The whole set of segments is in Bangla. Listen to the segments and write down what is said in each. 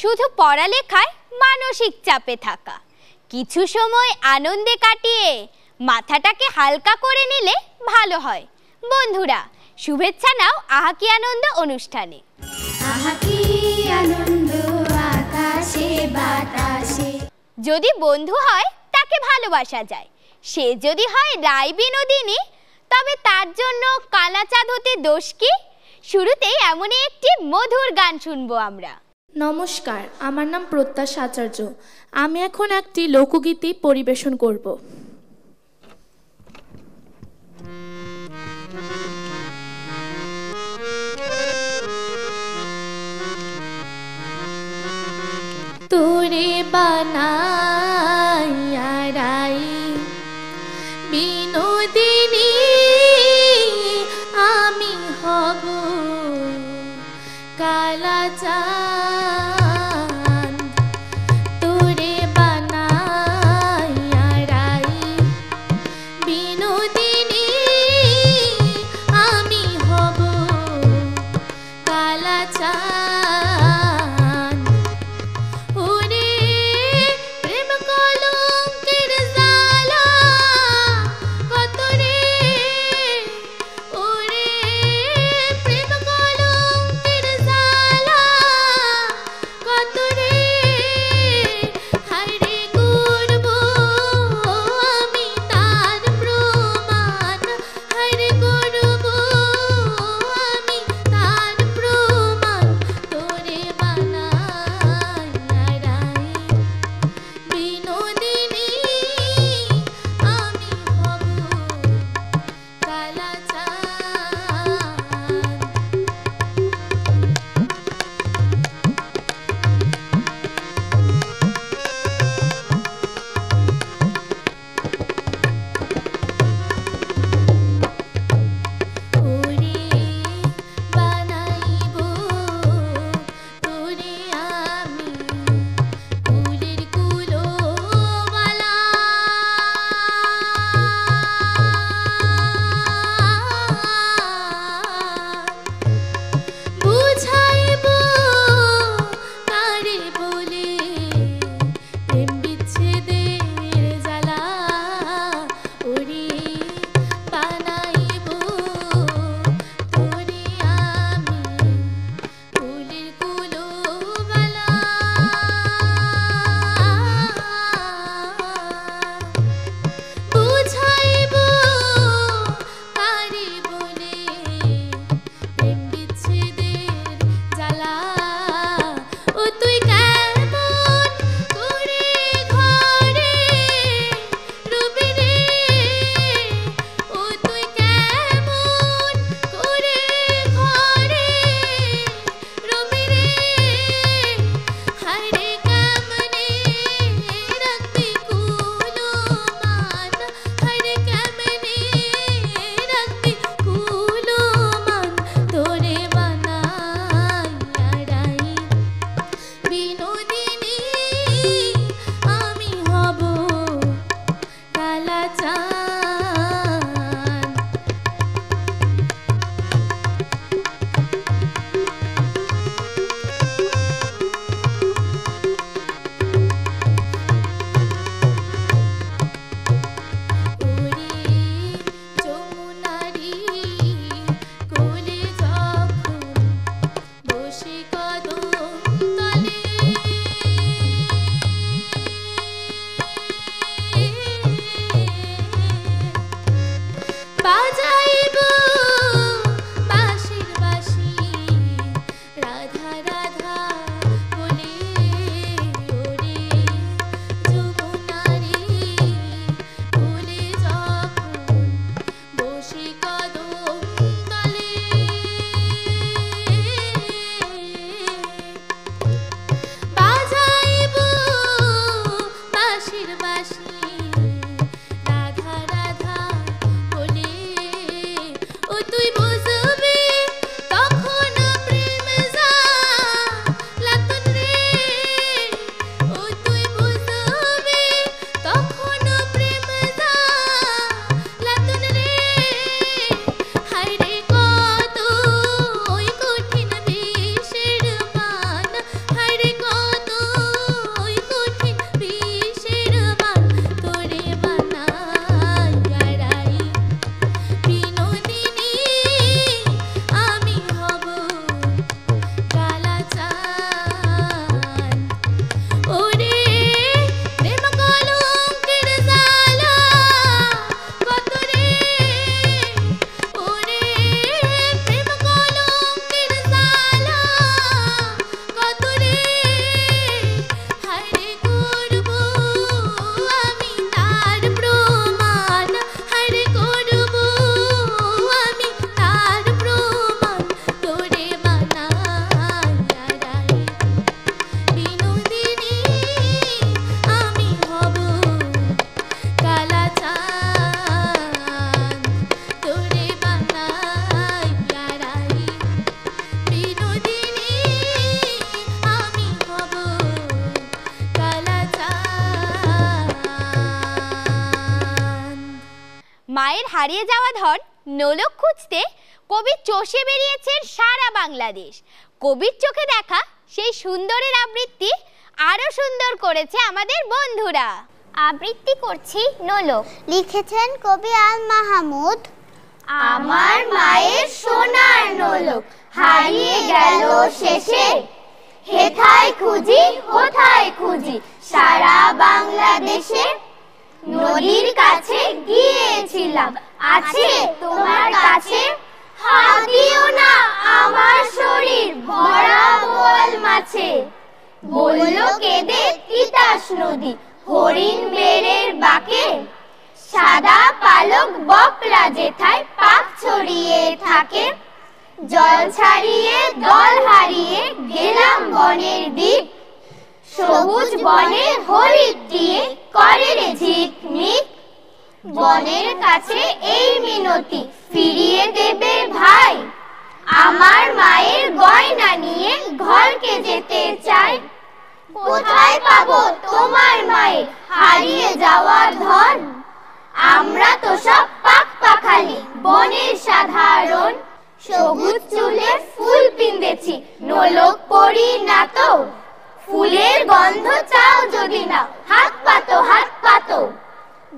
শুধু পড়ালেখায় মানসিক চাপে থাকা, কিছু সময় আনন্দে কাটিয়ে মাথাটাকে হালকা করে নিলে ভালো হয়। বন্ধুরা, শুভেচ্ছা নাও আহা কি আনন্দ অনুষ্ঠানে। যদি বন্ধু হয় তাকে ভালোবাসা যায়, সে যদি হয় রায় বিনোদিনী, তবে তার জন্য কালাচাঁদ হতে দোষ কি? শুরুতেই এমনই একটি মধুর গান শুনবো আমরা। নমস্কার, আমার নাম প্রত্যাশা আচার্য। আমি এখন একটি লোকগীতি পরিবেশন করব। তোরে বানাইয়া রাই বিনোদিনী আমি হব কালাচাঁদ। তোরে বানাইয়া রাই বিনোদিনী আমি হব কালাচাঁদ। ওরে প্রেম কলঙ্কের জ্বালা কত রে, ওরে প্রেম কলঙ্কের জ্বালা হারিয়ে যাওয়া ধন নোলক খুঁজতে কবি চষে বেরিয়েছেন সারা বাংলাদেশ। কবির চোখে দেখা সেই সুন্দরের আবৃত্তি আরো সুন্দর করেছে আমাদের বন্ধুরা। আবৃত্তি করছি নোলক, লিখেছেন কবি আল মাহমুদ। আমার মায়ের সোনার নোলক হারিয়ে গেল শেষে, হেথায় খুঁজি কোথায় খুঁজি সারা বাংলাদেশে। নদীর কাছে গিয়েছিলাম, আছে তোমার কাছে? হাত দিও না আমার শরীর ভরা বোয়াল মাছে। বলল কেঁদে তিতাস নদী হরিণ বেড়ের বাঁকে, সাদা পালক বকরা যেথায় পাক ছড়িয়ে থাকে। জল ছাড়িয়ে দল হারিয়ে গেলাম বনের দ্বীপ, সবুজ বনে হরিণ দিয়ে করে রে ঝিকমিক। বনের কাছে এই মিনতি ফিরিয়ে দেবে ভাই, আমার মায়ের গয়না নিয়ে ঘরকে যেতে চাই। কোথায় পাবো তোমার মায়ের হারিয়ে যাওয়ার ধন? আমরা তো সব পাক পাখালি বনের সাধারণ। সবুজ চুলে ফুল পিন্দেছি নোলক পরি না তো, ফুলের গন্ধ চাও যদি না হাত পাতো হাত পাতো।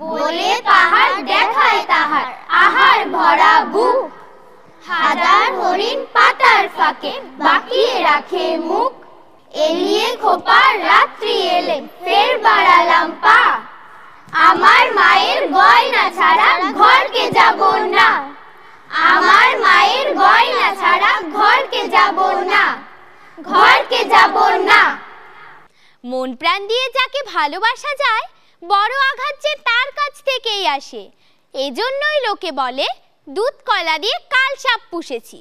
বলে পাহাড় দেখায় তাহার আহার ভরা বুক, হাজার হরিণ পাতার ফাঁকে বাকিয়ে রাখে মুখ। এলিয়ে খোপার রাত্রি এলে ফের বাড়ালাম পা, আমার মায়ের গয়না ছাড়া ঘরকে যাব না। আমার মায়ের গয়না ছাড়া ঘরকে যাব না, ঘরকে যাব না। মন প্রাণ দিয়ে যাকে ভালোবাসা যায়, বড় আঘাত যে তার কাছ থেকেই আসে। এজন্যই লোকে বলে দুধ কলা দিয়ে কাল সাপ পুষেছি।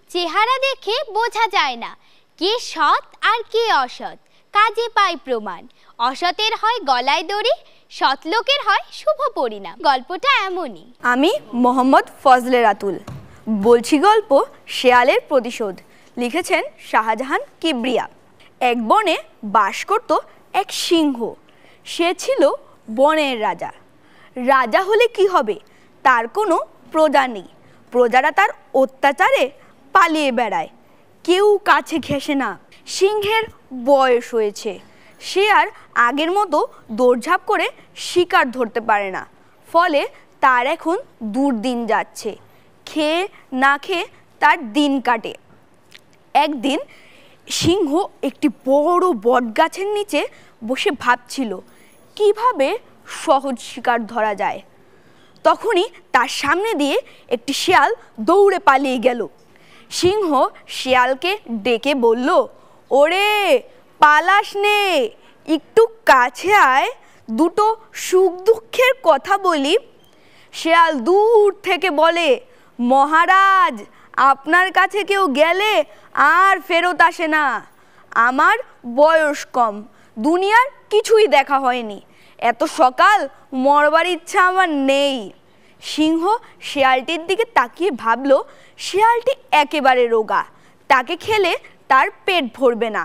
চেহারা দেখে বোঝা যায় না কে সৎ আর কে অসৎ, কাজে পায় প্রমাণ। অসতের হয় গলায় দড়ি, সৎ লোকের হয় শুভ পরিণাম। গল্পটা এমনই। আমি মোহাম্মদ ফজলে রাতুল বলছি গল্প শেয়ালের প্রতিশোধ। লিখেছেন শাহজাহান কিবরিয়া। এক বনে বাস করত এক সিংহ। সে ছিল বনের রাজা। রাজা হলে কি হবে, তার কোনো প্রজা নেই। প্রজারা তার অত্যাচারে পালিয়ে বেড়ায়, কেউ কাছে ঘেঁষে না। সিংহের বয়স হয়েছে, সে আর আগের মতো দৌড়ঝাঁপ করে শিকার ধরতে পারে না। ফলে তার এখন দুর্দিন যাচ্ছে, খেয়ে না খেয়ে তার দিন কাটে। একদিন সিংহ একটি বড় বটগাছের নিচে বসে ভাবছিল কিভাবে সহজ শিকার ধরা যায়। তখনই তার সামনে দিয়ে একটি শিয়াল দৌড়ে পালিয়ে গেল। সিংহ শিয়ালকে ডেকে বলল, ওরে পালাস নে, একটু কাছে আয়, দুটো সুখ দুঃখের কথা বলি। শিয়াল দূর থেকে বলে, মহারাজ আপনার কাছে কেউ গেলে আর ফেরত আসে না। আমার বয়স কম, দুনিয়ার কিছুই দেখা হয়নি, এত সকাল মরবার ইচ্ছা আমার নেই। সিংহ শিয়ালটির দিকে তাকিয়ে ভাবল শিয়ালটি একেবারে রোগা, তাকে খেলে তার পেট ভরবে না।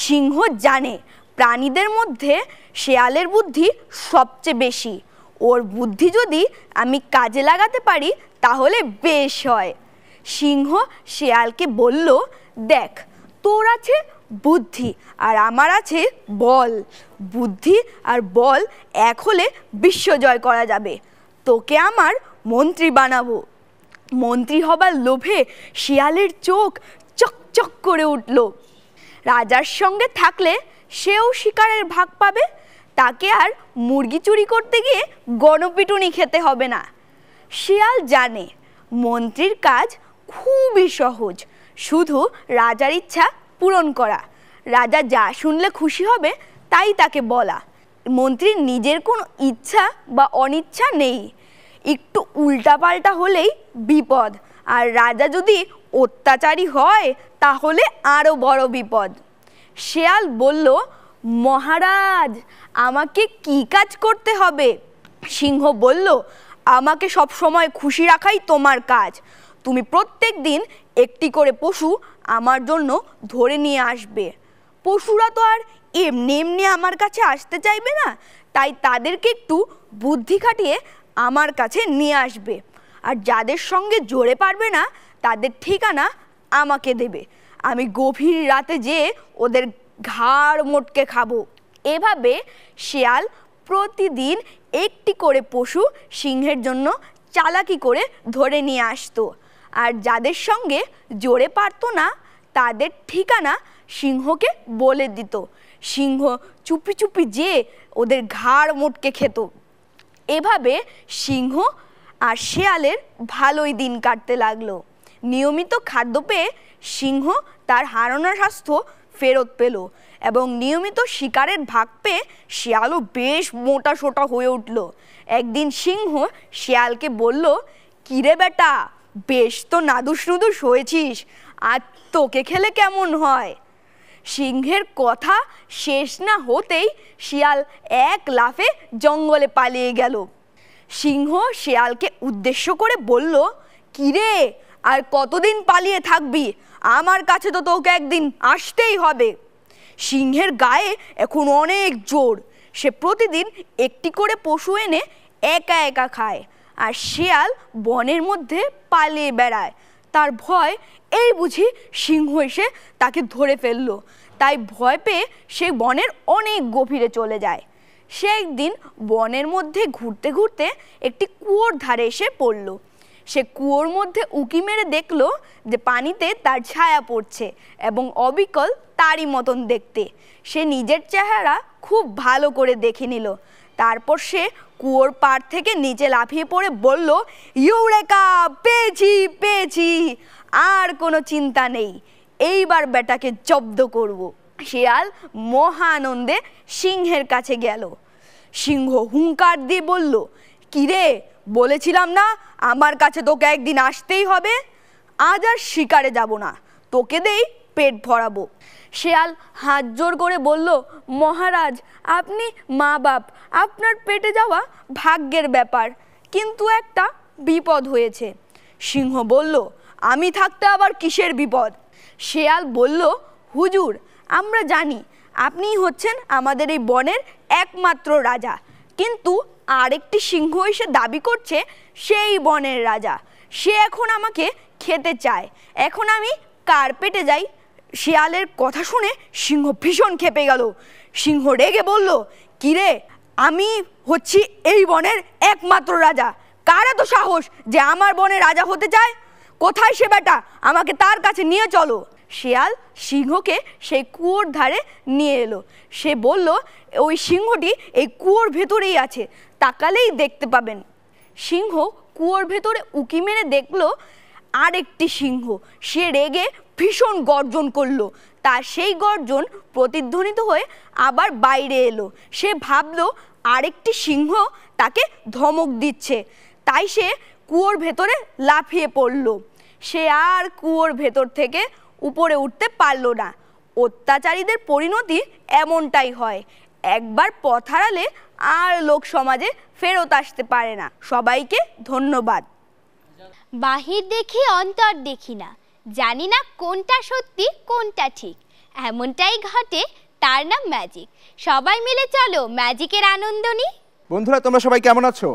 সিংহ জানে প্রাণীদের মধ্যে শেয়ালের বুদ্ধি সবচেয়ে বেশি। ওর বুদ্ধি যদি আমি কাজে লাগাতে পারি তাহলে বেশ হয়। সিংহ শেয়ালকে বলল, দেখ তোর আছে বুদ্ধি আর আমার আছে বল। বুদ্ধি আর বল এক হলে বিশ্ব জয় করা যাবে। তোকে আমার মন্ত্রী বানাবো। মন্ত্রী হবার লোভে শিয়ালের চোখ চকচক করে উঠল। রাজার সঙ্গে থাকলে সেও শিকারের ভাগ পাবে, তাকে আর মুরগি চুরি করতে গিয়ে গণপিটুনি খেতে হবে না। শিয়াল জানে মন্ত্রীর কাজ খুবই সহজ, শুধু রাজার ইচ্ছা পূরণ করা। রাজা যা শুনলে খুশি হবে তাই তাকে বলা। মন্ত্রীর নিজের কোনো ইচ্ছা বা অনিচ্ছা নেই, একটু উল্টাপাল্টা হলেই বিপদ। আর রাজা যদি অত্যাচারী হয় তাহলে আরও বড় বিপদ। শিয়াল বলল, মহারাজ আমাকে কি কাজ করতে হবে? সিংহ বলল, আমাকে সব সময় খুশি রাখাই তোমার কাজ। তুমি প্রত্যেক দিন একটি করে পশু আমার জন্য ধরে নিয়ে আসবে। পশুরা তো আর এমনি এমনি আমার কাছে আসতে চাইবে না, তাই তাদেরকে একটু বুদ্ধি খাটিয়ে আমার কাছে নিয়ে আসবে, আর যাদের সঙ্গে জোরে পারবে না তাদের ঠিকানা আমাকে দেবে। আমি গভীর রাতে যেয়ে ওদের ঘাড় মোটকে খাবো। এভাবে শিয়াল প্রতিদিন একটি করে পশু সিংহের জন্য চালাকি করে ধরে নিয়ে আসতো, আর যাদের সঙ্গে জোরে পারতো না তাদের ঠিকানা সিংহকে বলে দিত। সিংহ চুপি চুপি যেয়ে ওদের ঘাড় মোটকে খেত। এভাবে সিংহ আর শেয়ালের ভালোই দিন কাটতে লাগলো। নিয়মিত খাদ্য পেয়ে সিংহ তার হারানো স্বাস্থ্য ফেরত পেল এবং নিয়মিত শিকারের ভাগ পেয়ে শিয়ালও বেশ মোটা সোটা হয়ে উঠল। একদিন সিংহ শিয়ালকে বলল, কিরে বেটা, বেশ তো নাদুস নুদুস হয়েছিস, আর তোকে খেলে কেমন হয়? সিংহের কথা শেষ না হতেই শিয়াল এক লাফে জঙ্গলে পালিয়ে গেল। সিংহ শিয়ালকে উদ্দেশ্য করে বলল, কিরে, আর কতদিন পালিয়ে থাকবি? আমার কাছে তো তোকে একদিন আসতেই হবে। সিংহের গায়ে এখন অনেক জোর, সে প্রতিদিন একটি করে পশু এনে একা একা খায়, আর শিয়াল বনের মধ্যে পালিয়ে বেড়ায়। তার ভয় এই বুঝি সিংহ এসে তাকে ধরে ফেললো, তাই ভয় পেয়ে সে বনের অনেক গভীরে চলে যায়। সে একদিন বনের মধ্যে ঘুরতে ঘুরতে একটি কুয়োর ধারে এসে পড়ল। সে কুয়োর মধ্যে উঁকি মেরে দেখলো যে পানিতে তার ছায়া পড়ছে এবং অবিকল তারই মতন দেখতে। সে নিজের চেহারা খুব ভালো করে দেখে নিল। তারপর সে কুয়োর পাড় থেকে নিচে লাফিয়ে পড়ে বলল, ইউরেকা, পেয়েছি পেয়েছি, আর কোনো চিন্তা নেই, এইবার বেটাকে জব্দ করব। শিয়াল মহা আনন্দে সিংহের কাছে গেল। সিংহ হুঙ্কার দিয়ে বলল, কিরে, বলেছিলাম না আমার কাছে তোকে একদিন আসতেই হবে? আজ আর শিকারে যাব না, তোকে দেই পেট ভরাবো। শিয়াল হাত জোর করে বলল, মহারাজ, আপনি মা বাপ, আপনার পেটে যাওয়া ভাগ্যের ব্যাপার, কিন্তু একটা বিপদ হয়েছে। সিংহ বলল, আমি থাকতে আবার কিসের বিপদ? শিয়াল বলল, হুজুর, আমরা জানি আপনি হচ্ছেন আমাদের এই বনের একমাত্র রাজা, কিন্তু আরেকটি সিংহ এসে দাবি করছে সেই বনের রাজা। সে এখন আমাকে খেতে চায়, এখন আমি কার পেটে যাই? শিয়ালের কথা শুনে সিংহ ভীষণ ক্ষেপে গেল। সিংহ রেগে বলল, কিরে, আমি হচ্ছি এই বনের একমাত্র রাজা, কার এত সাহস যে আমার বনে রাজা হতে চায়? কোথায় সে বেটা? আমাকে তার কাছে নিয়ে চলো। শিয়াল সিংহকে সেই কুয়োর ধারে নিয়ে এলো। সে বলল, ওই সিংহটি এই কুয়োর ভেতরেই আছে, তাকালেই দেখতে পাবেন। সিংহ কুয়োর ভেতরে উঁকি মেরে দেখলো আরেকটি সিংহ। সে রেগে ভীষণ গর্জন করলো। তার সেই গর্জন প্রতিধ্বনিত হয়ে আবার বাইরে এলো। সে ভাবলো আরেকটি সিংহ তাকে ধমক দিচ্ছে, তাই সে কুয়োর ভেতরে লাফিয়ে পড়ল। সে আর কুয়োর ভেতর থেকে উপরে উঠতে পারল না। অত্যাচারীদের পরিণতি এমনটাই হয়, একবার পথ হারালে আর লোক সমাজে ফেরত আসতে পারে না। সবাইকে ধন্যবাদ। বাহির দেখি অন্তর দেখি না, জানি না কোনটা সত্যি কোনটা ঠিক, এমনটাই ঘটে, তার নাম ম্যাজিক। সবাই মিলে চলো ম্যাজিকের আনন্দ নিই। বন্ধুরা, তোমরা সবাই কেমন আছো?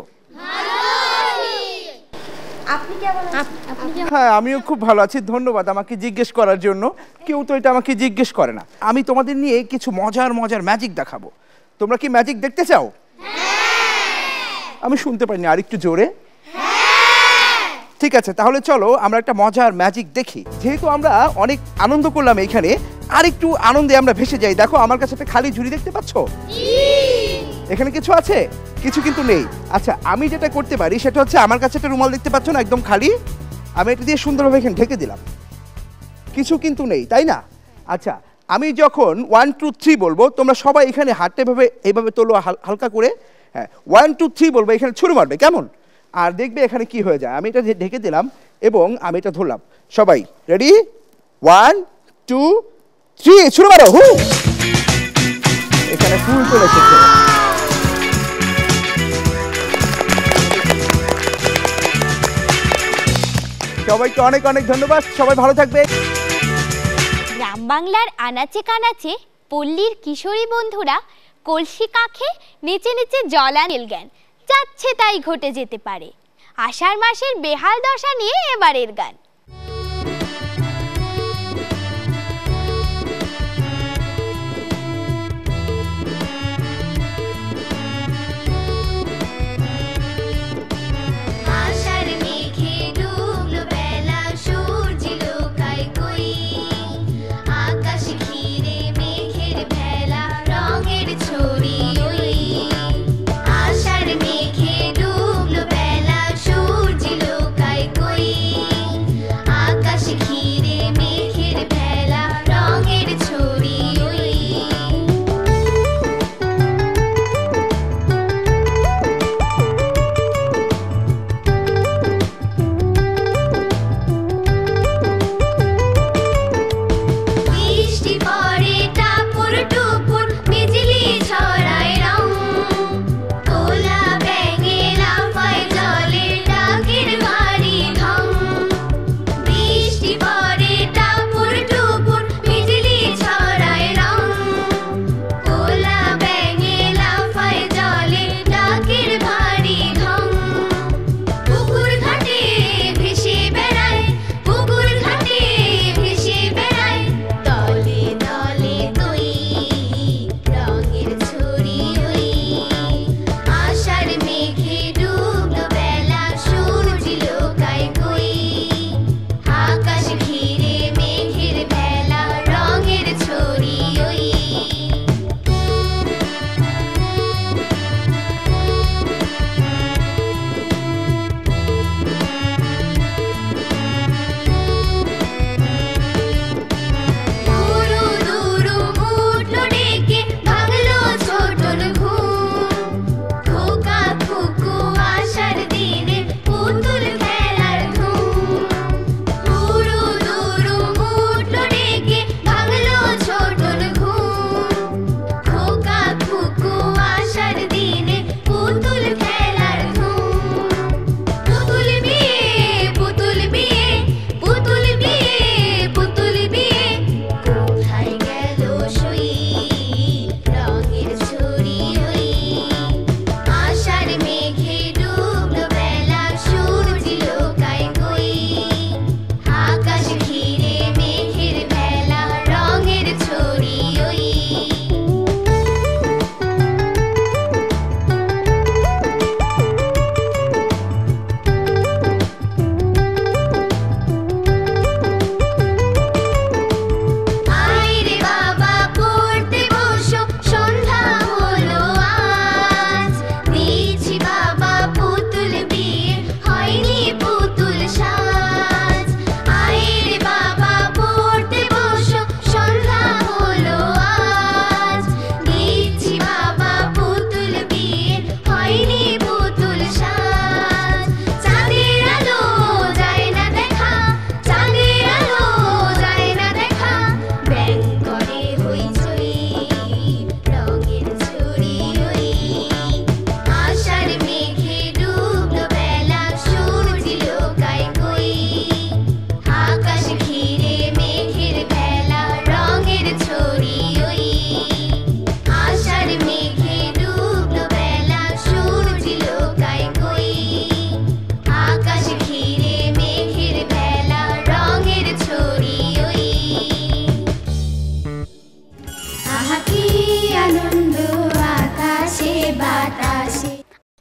হ্যাঁ, আমিও খুব ভালো আছি। ধন্যবাদ আমাকে জিজ্ঞেস করার জন্য। কেউ তো এটা আমাকে জিজ্ঞেস করে না। আমি তোমাদের নিয়ে কিছু মজার মজার ম্যাজিক দেখাবো। তোমরা কি ম্যাজিক দেখতে চাও? আমি শুনতে পাইনি, আর একটু জোরে। ঠিক আছে, তাহলে চলো আমরা একটা মজার ম্যাজিক দেখি। যেহেতু আমরা অনেক আনন্দ করলাম এইখানে, আর একটু আনন্দে আমরা ভেসে যাই। দেখো, আমার কাছে একটা খালি ঝুড়ি দেখতে পাচ্ছ? এখানে কিছু আছে? কিছু কিন্তু নেই। আচ্ছা, আমি যেটা করতে পারি সেটা হচ্ছে, আমার কাছে একটা রুমাল দেখতে পাচ্ছ না, একদম খালি, আমি এটা দিয়ে সুন্দরভাবে এখানে ঢেকে দিলাম। কিছু কিন্তু নেই, তাই না? আচ্ছা, আমি যখন 1 2 3 বলবো, তোমরা সবাই এখানে হাতটা এইভাবে তোলো হালকা করে। হ্যাঁ, 1 2 3 বলবো, এখানে ছুঁড়ে মারবে, কেমন? আর দেখবে এখানে কি হয়ে যায়। আমি এটা ঢেকে দিলাম এবং আমি এটা ধরলাম। সবাই রেডি? 1 2 3, ছুঁড়ে মারো। হু, এখানে ফুল চলে এসেছে। সবাইকে অনেক অনেক ধন্যবাদ। সবাই ভালো থাকবে। গ্রাম বাংলার আনাচে কানাচে পল্লীর কিশোরী বন্ধুরা কলসি কাঁখে নিচে নিচে জলানিল জ্ঞান, যাচ্ছে তাই ঘটে যেতে পারে। আষাঢ় মাসের বেহাল দশা নিয়ে এবারের গান।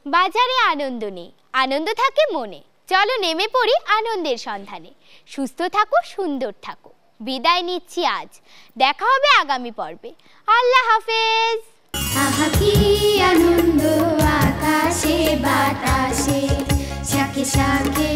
বাজারে আনন্দ নেই, আনন্দ থাকে মনে। চলো নেমে পড়ি আনন্দের সন্ধানে। সুস্থ থাকো, সুন্দর থাকো। বিদায় নিচ্ছি আজ, দেখা হবে আগামী পর্বে। আল্লাহ হাফেজ। আহা কি আনন্দ আকাশে বাতাসে, শাকে শাকে